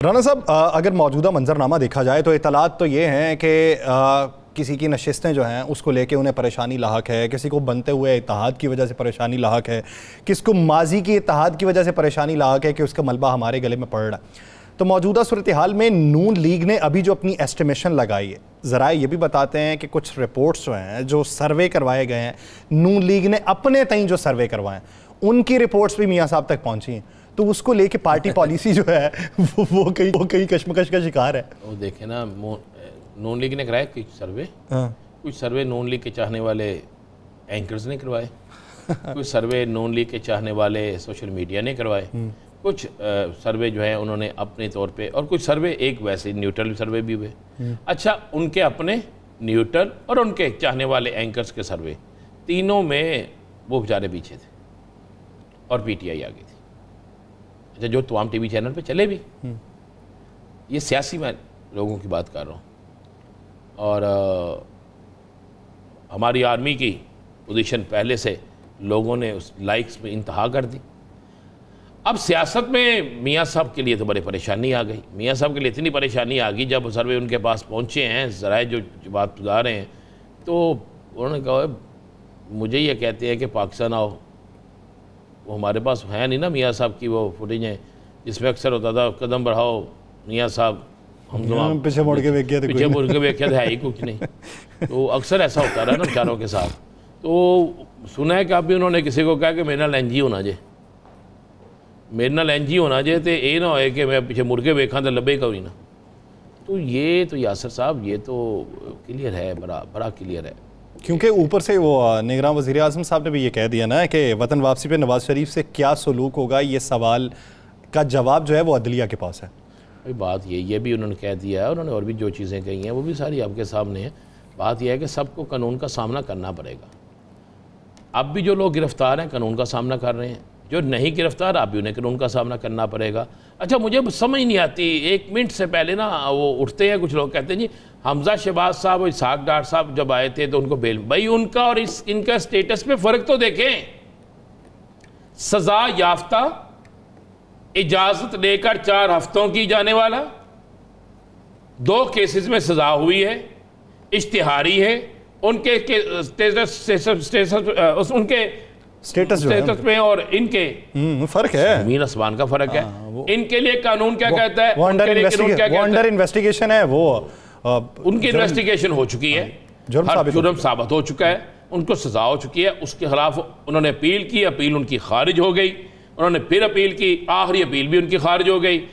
رانا صاحب، اگر موجودہ منظرنامہ دیکھا جائے تو اطلاعات تو یہ ہیں کہ کسی کی نشستیں جو ہیں اس کو لے کے انہیں پریشانی لاحق ہے، کسی کو بنتے ہوئے اتحاد کی وجہ سے پریشانی لاحق ہے، کس کو ماضی کی اتحاد کی وجہ سے پریشانی لاحق ہے کہ اس کا ملبہ ہمارے گلے میں پڑ رہا ہے۔ تو موجودہ صورتحال میں نون لیگ نے ابھی جو اپنی ایسٹیمیشن لگائی ہے، ذرائع یہ بھی بتاتے ہیں کہ کچھ رپورٹس جو ہیں جو سروے کروائے گئے ہیں، نون لیگ نے اپنے تئیں جو سروے کروائے ہیں ان کی رپورٹس بھی میاں صاحب تک پہنچی ہیں، تو اس کو لے کے پارٹی پالیسی جو ہے وہ کئی کشمکش کا شکار ہے۔ وہ دیکھیں نا، نون لیگ نے کرایا کچھ سروے نون لیگ کے چاہنے والے اینکرز نے کروائے، کچھ سروے نون لیگ کے چاہنے والے سوشل میڈیا نے کروائے، کچھ سروے جو ہیں انہوں نے اپنے طور پہ، اور کچھ سروے ایک ویسے نیوٹرل سروے بھی ہوئے۔ اچھا، ان کے اپنے نیوٹرل اور ان کے چاہنے والے اینکرز کے سروے، تینوں میں وہ بیچارے پیچھے تھے اور پی ٹی آئی آگے تھی۔ اچھا، جو تمام ٹی وی چینل پہ چلے بھی، یہ سیاسی میں لوگوں کی بات کر رہا ہوں، اور ہماری آرمی کی پوزیشن پہلے سے لوگوں نے اس لائکس میں انتہا کر دی۔ اب سیاست میں میاں صاحب کے لیے تو بڑی پریشانی آ گئی، میاں صاحب کے لیے اتنی پریشانی آ گئی جب سروے ان کے پاس پہنچے ہیں، ذرائع جو بات بتا رہے ہیں، تو انہوں نے کہا مجھے یہ کہتے ہیں کہ پاکستان آؤ، وہ ہمارے پاس ہے نہیں نا میاں صاحب کی وہ فوٹیج ہیں جس میں اکثر ہوتا تھا قدم بڑھاؤ میاں صاحب، ہم پیچھے مڑ کے ویکھیا تھے ہے ہی کچھ نہیں، تو اکثر ایسا ہوتا رہا نا بیچاروں کے ساتھ۔ تو سنا ہے کہ ابھی انہوں نے کسی کو کہا کہ میرے نال این جی ہونا جائے، میرے نال این جی ہونا جائے، تو یہ نہ ہوئے کہ میں پیچھے مڑ کے ویکھاں تو لبے کا ہوئی نا۔ تو یہ تو یاسر صاحب یہ تو کلیئر ہے، بڑا کلیئر ہے، کیونکہ اوپر سے وہ نگراں وزیر اعظم صاحب نے بھی یہ کہہ دیا نا کہ وطن واپسی پہ نواز شریف سے کیا سلوک ہوگا، یہ سوال کا جواب جو ہے وہ عدلیہ کے پاس ہے۔ بات یہ بھی انہوں نے کہہ دیا ہے، انہوں نے اور بھی جو چیزیں کہی ہیں وہ بھی ساری آپ کے سامنے ہیں۔ بات یہ ہے کہ سب کو قانون کا سامنا کرنا پڑے گا۔ اب بھی جو لوگ گرفتار ہیں قانون کا سامنا کر رہے ہیں، جو نہیں گرفتار اب بھی انہیں قانون کا سامنا کرنا پڑے گا۔ اچھا، مجھے سمجھ نہیں آتی، ایک منٹ سے پہلے نا وہ اٹھتے ہیں کچھ لوگ کہتے ہیں جی حمزہ شہباز صاحب اور اسحاق ڈار صاحب جب آئے تھے تو ان کو بیل، بھائی ان کا اور ان کا سٹیٹس میں فرق تو دیکھیں۔ سزا یافتہ، اجازت لے کر 4 ہفتوں کی جانے والا، 2 کیسز میں سزا ہوئی ہے، اشتہاری ہے، ان کے سٹیٹس میں اور ان کے فرق ہے، زمین آسمان کا فرق ہے۔ ان کے لیے قانون کیا کہتا ہے؟ وہ انڈر انویسٹیگیشن ہے، وہ ان کی انویسٹیگیشن ہو چکی ہے، جرم ثابت ہو چکا ہے، ان کو سزا ہو چکی ہے، اس کے خلاف انہوں نے اپیل کی، اپیل ان کی خارج ہو گئی، انہوں نے پھر اپیل کی، آخری اپیل بھی ان کی خارج ہو گئی،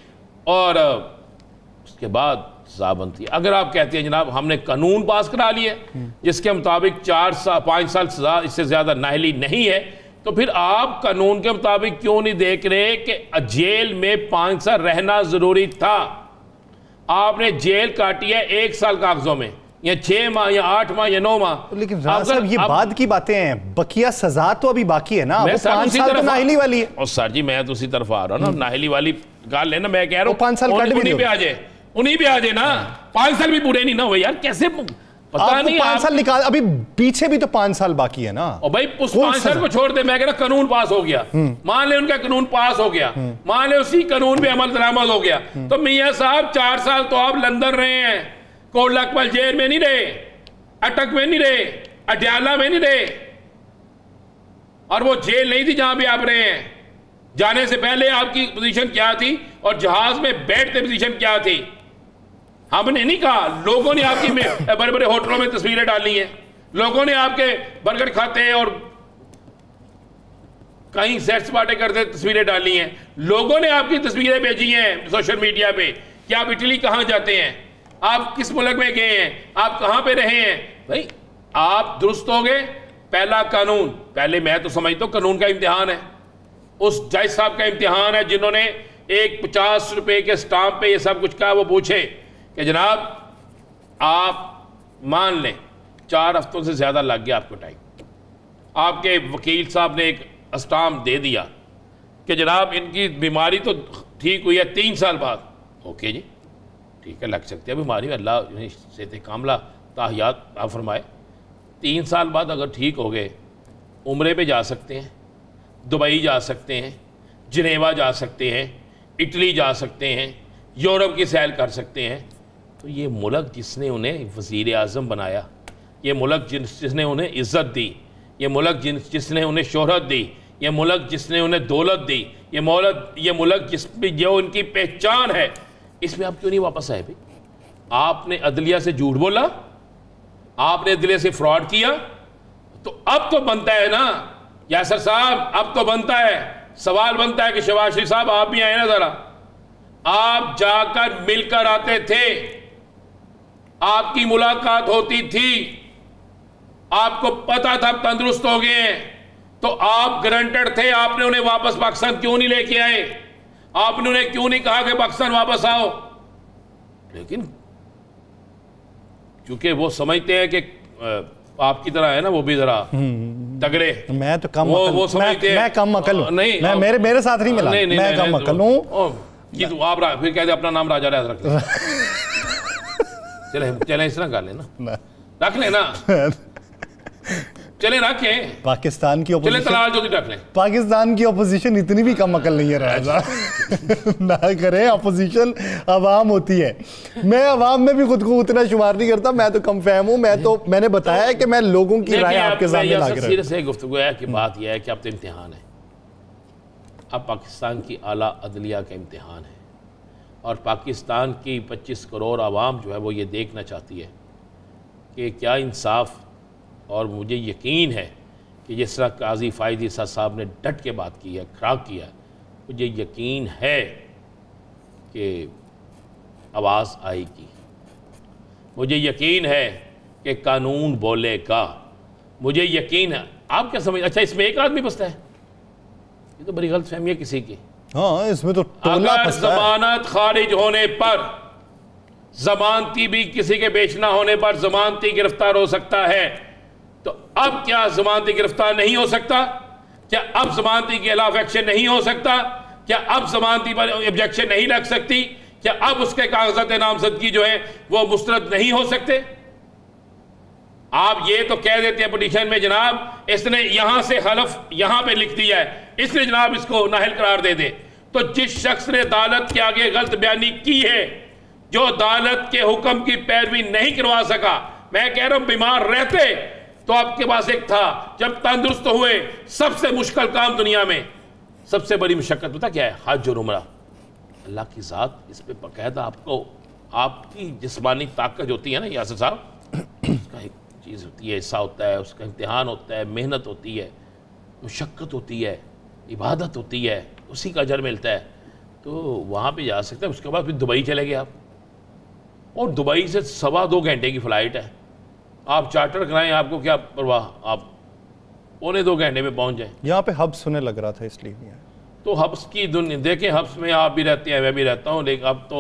اور اس کے بعد سزا بنتی ہے۔ اگر آپ کہتے ہیں جناب ہم نے قانون پاس کرا لیا جس کے مطابق 5 سال سزا اس سے زیادہ نااہلی نہیں ہے، تو پھر آپ قانون کے مطابق کیوں نہیں دیکھ رہے کہ جیل میں 5 سال رہنا ضروری تھا؟ آپ نے جیل کاٹی ہے 1 سال کاغذوں میں، یا 6 ماہ یا 8 ماہ یا 9 ماہ۔ لیکن رانا صاحب یہ بعد کی باتیں ہیں، بقیہ سزا تو ابھی باقی ہے نا، وہ 5 سال تو نااہلی والی ہے۔ اور سر جی میں تو اسی طرف آ رہا ہوں نا، نااہلی والی گال لینا، میں کہہ رہا ہوں 5 سال کٹ بھی انہیں پہ آ جائے نا، 5 سال بھی پورے نہیں نہ ہوئے یار، کیسے پتہ نہیں 5 سال نکال، ابھی پیچھے بھی تو 5 سال باقی ہے نا۔ اور بھائی اس 5 سال کو چھوڑ دے، میں کہہ رہا قانون پاس ہو گیا، مان لے ان کا قانون پاس ہو گیا، مان لے اسی قانون پہ عمل درآمد ہو گیا، تو میاں صاحب 4 سال تو آپ لندن رہے ہیں، کوٹ لکھپت جیل میں نہیں رہے، اٹک میں نہیں رہے، اڈیالہ میں نہیں رہے، اور وہ جیل نہیں تھی جہاں بھی آپ رہے ہیں۔ جانے سے پہلے آپ کی پوزیشن کیا تھی اور جہاز میں بیٹھتے پوزیشن کیا تھی؟ ہم نے نہیں کہا، لوگوں نے آپ کی بڑے بڑے ہوٹلوں میں تصویریں ڈالی ہیں، لوگوں نے آپ کے برگر کھاتے ہیں اور کہیں سیٹ سپاٹے کرتے تصویریں ڈالی ہیں، لوگوں نے آپ کی تصویریں بھیجی ہیں سوشل میڈیا پہ کہ آپ اٹلی کہاں جاتے ہیں، آپ کس ملک میں گئے ہیں، آپ کہاں پہ رہے ہیں۔ بھائی آپ درست ہو گئے، پہلا قانون، پہلے میں تو سمجھتا ہوں قانون کا امتحان ہے، اس جج صاحب کا امتحان ہے جنہوں نے ایک 50 روپے کے سٹامپ پہ یہ سب کچھ کہا، وہ پوچھے کہ جناب آپ مان لیں 4 ہفتوں سے زیادہ لگ گیا آپ کو ٹائم، آپ کے وکیل صاحب نے ایک اسٹامپ دے دیا کہ جناب ان کی بیماری تو ٹھیک ہوئی ہے 3 سال بعد، اوکے جی ٹھیک ہے، لگ سکتی ہے بیماری، اللہ صحت کاملہ تاحیات آپ فرمائے، 3 سال بعد اگر ٹھیک ہو گئے عمرے پہ جا سکتے ہیں، دبئی جا سکتے ہیں، جنیوا جا سکتے ہیں، اٹلی جا سکتے ہیں، یورپ کی سیل کر سکتے ہیں. تو یہ ملک جس نے انہیں وزیر اعظم بنایا, یہ ملک جس نے انہیں عزت دی, یہ ملک جس نے انہیں شہرت دی, یہ ملک جس نے انہیں دولت دی, یہ ملک جس پہ جو ان کی پہچان ہے, اس میں آپ کیوں نہیں واپس آئے بھائی؟ آپ نے عدلیہ سے جھوٹ بولا, آپ نے عدلیہ سے فراڈ کیا, تو اب تو بنتا ہے نا یاسر صاحب, اب تو بنتا ہے, سوال بنتا ہے کہ شہباز شریف صاحب آپ بھی آئے نا ذرا. آپ جا کر مل کر آتے تھے, آپ کی ملاقات ہوتی تھی, آپ کو پتا تھا تندرست ہو گئے ہیں, تو آپ گرانٹڈ تھے, آپ نے انہیں واپس پاکستان کیوں نہیں لے کے آئے؟ آپ نے انہیں کیوں نہیں کہا کہ پاکستان واپس آؤ؟ لیکن کیونکہ وہ سمجھتے ہیں کہ آپ کی طرح ہے نا, وہ بھی ذرا تگڑے, میں تو کم وہ سمجھتے ہیں میں کم عقل ہوں, نہیں میرے ساتھ نہیں ملا, میں کم عقل ہوں. یہ تو آپ پھر کہتے اپنا نام راجہ ریاض رکھ لیں. چلیں اس طرح کر لیں نا, رکھ لیں نا, چلیں رکھیں. پاکستان کی چلیں تلال جو رکھ لیں. پاکستان کی اپوزیشن اتنی بھی کم عقل نہیں ہے رہا, نہ کریں. اپوزیشن عوام ہوتی ہے, میں عوام میں بھی خود کو اتنا شمار نہیں کرتا, میں تو کم فہم ہوں. میں نے بتایا ہے کہ میں لوگوں کی رائے آپ کے سامنے لا کے رہا. سیریس ہے گفتگو ہے کہ بات یہ ہے کہ اب تو امتحان ہے, اب پاکستان کی اعلیٰ عدلیہ کا امتحان ہے, اور پاکستان کی 25 کروڑ عوام جو ہے وہ یہ دیکھنا چاہتی ہے کہ کیا انصاف. اور مجھے یقین ہے کہ جس طرح قاضی فائد عیسیٰ صاحب نے ڈٹ کے بات کی ہے, کھڑا کیا, مجھے یقین ہے کہ آواز آئے گی. مجھے یقین ہے کہ قانون بولے گا. مجھے یقین ہے. آپ کیا سمجھ, اچھا اس میں ایک آدمی بستا ہے؟ یہ تو بڑی غلط فہمی ہے کسی کی. ہاں اس میں تو اگر ضمانت خارج ہونے پر, ضمانتی بھی کسی کے بیچنا ہونے پر ضمانتی گرفتار ہو سکتا ہے, تو اب کیا ضمانتی گرفتار نہیں ہو سکتا؟ کیا اب ضمانتی کے خلاف ایکشن نہیں ہو سکتا؟ کیا اب ضمانتی پر آبجیکشن نہیں لگ سکتی؟ کیا اب اس کے کاغذات نامزدگی جو ہیں وہ مسترد نہیں ہو سکتے؟ آپ یہ تو کہہ دیتے ہیں پٹیشن میں جناب اس نے یہاں سے حلف یہاں پہ لکھ دیا ہے, اس نے جناب اس کو نااہل قرار دے دے. تو جس شخص نے عدالت کے آگے غلط بیانی کی ہے, جو عدالت کے حکم کی پیروی نہیں کروا سکا, میں کہہ رہا ہوں بیمار رہتے تو آپ کے پاس ایک تھا, جب تندرست ہوئے سب سے مشکل کام دنیا میں, سب سے بڑی مشقت پتہ کیا ہے؟ حج اور عمرہ. اللہ کی ذات اس پہ باقاعدہ آپ کو, آپ کی جسمانی طاقت ہوتی ہے نا یاسر صاحب, اس کا ایک چیز ہوتی ہے, حصہ ہوتا ہے, اس کا امتحان ہوتا ہے, محنت ہوتی ہے, مشقت ہوتی ہے, عبادت ہوتی ہے, اسی کا اجر ملتا ہے. تو وہاں پہ جا سکتے ہیں. اس کے بعد پھر دبئی چلے گئے آپ, اور دبئی سے 2.25 گھنٹے کی فلائٹ ہے, آپ چارٹر کرائیں, آپ کو کیا پرواہ, آپ 2.25 گھنٹے میں پہنچ جائیں. یہاں پہ ہبس ہونے لگ رہا تھا اس لیے. تو ہبس کی دنیا دیکھیں, ہبس میں آپ بھی رہتے ہیں, میں بھی رہتا ہوں, لیکن اب تو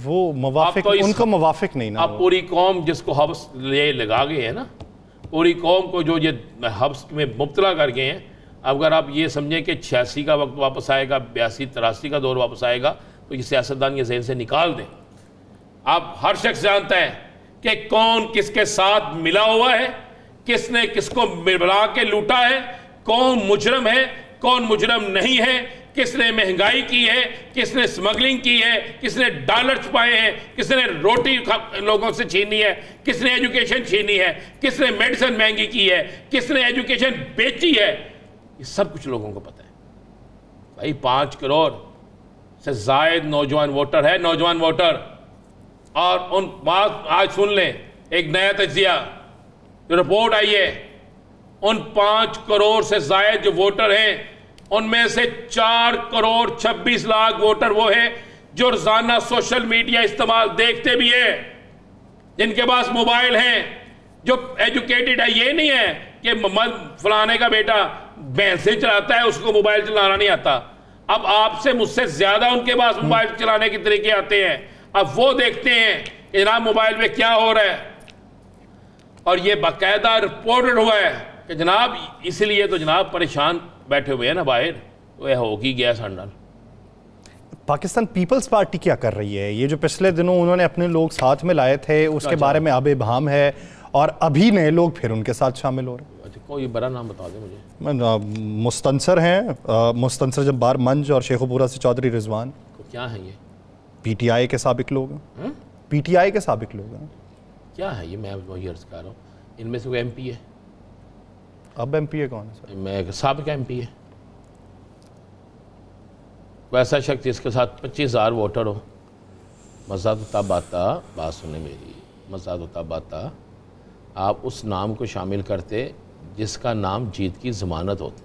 وہ موافق, ان کو موافق نہیں نا. اب پوری قوم جس کو ہبس لے لگا گئے ہیں نا, پوری قوم کو جو یہ ہبس میں مبتلا کر گئے ہیں, اگر آپ یہ سمجھیں کہ 86 کا وقت واپس آئے گا, 82 83 کا دور واپس آئے گا, تو یہ سیاستدان یہ ذہن سے نکال دیں. آپ ہر شخص جانتا ہے کہ کون کس کے ساتھ ملا ہوا ہے, کس نے کس کو ملا کے لوٹا ہے, کون مجرم ہے, کون مجرم نہیں ہے, کس نے مہنگائی کی ہے, کس نے سمگلنگ کی ہے, کس نے ڈالر چھپائے ہیں, کس نے روٹی لوگوں سے چھینی ہے, کس نے ایجوکیشن چھینی ہے, کس نے میڈیسن مہنگی کی ہے, کس نے ایجوکیشن بیچی ہے. یہ سب کچھ لوگوں کو پتہ ہے بھائی. 5 کروڑ سے زائد نوجوان ووٹر ہے, نوجوان ووٹر. اور ان بات آج سن لیں, ایک نیا تجزیہ جو رپورٹ آئی ہے, ان 5 کروڑ سے زائد جو ووٹر ہیں, ان میں سے 4 کروڑ 26 لاکھ ووٹر وہ ہیں جو روزانہ سوشل میڈیا استعمال دیکھتے بھی ہیں, جن کے پاس موبائل ہیں, جو ایجوکیٹڈ ہے. یہ نہیں ہے کہ محمد فلانے کا بیٹا بھینسیں چلاتا ہے, اس کو موبائل چلانا نہیں آتا. اب آپ سے مجھ سے زیادہ ان کے پاس موبائل چلانے کے طریقے آتے ہیں. اب وہ دیکھتے ہیں کہ جناب موبائل میں کیا ہو رہا ہے, اور یہ باقاعدہ رپورٹڈ ہوا ہے کہ جناب اس لیے تو جناب پریشان بیٹھے ہوئے ہیں نا باہر, وہ ہوگی گیا سنڈل. پاکستان پیپلز پارٹی کیا کر رہی ہے؟ یہ جو پچھلے دنوں انہوں نے اپنے لوگ ساتھ میں لائے تھے, اس کے بارے میں اب ابہام ہے, اور ابھی نئے لوگ پھر ان کے ساتھ شامل ہو رہے ہیں. کوئی بڑا نام بتا دیں مجھے. مستنصر ہیں, مستنصر جبار منج اور شیخو پورہ سے چودھری رضوان. کیا ہیں یہ؟ پی ٹی آئی کے سابق لوگ ہیں, پی ٹی آئی کے سابق لوگ ہیں. کیا ہے یہ, میں وہی عرض کر رہا ہوں, ان میں سے کوئی ایم پی ہے؟ اب ایم پی اے کون ہے سر؟ میں سابق ایم پی ہے, ویسا شخص جس کے ساتھ 25,000 ووٹر ہو, مزاد و تاب آتا, بات سنیں میری, مزاد و تاب آتا, آپ اس نام کو شامل کرتے جس کا نام جیت کی ضمانت ہوتی.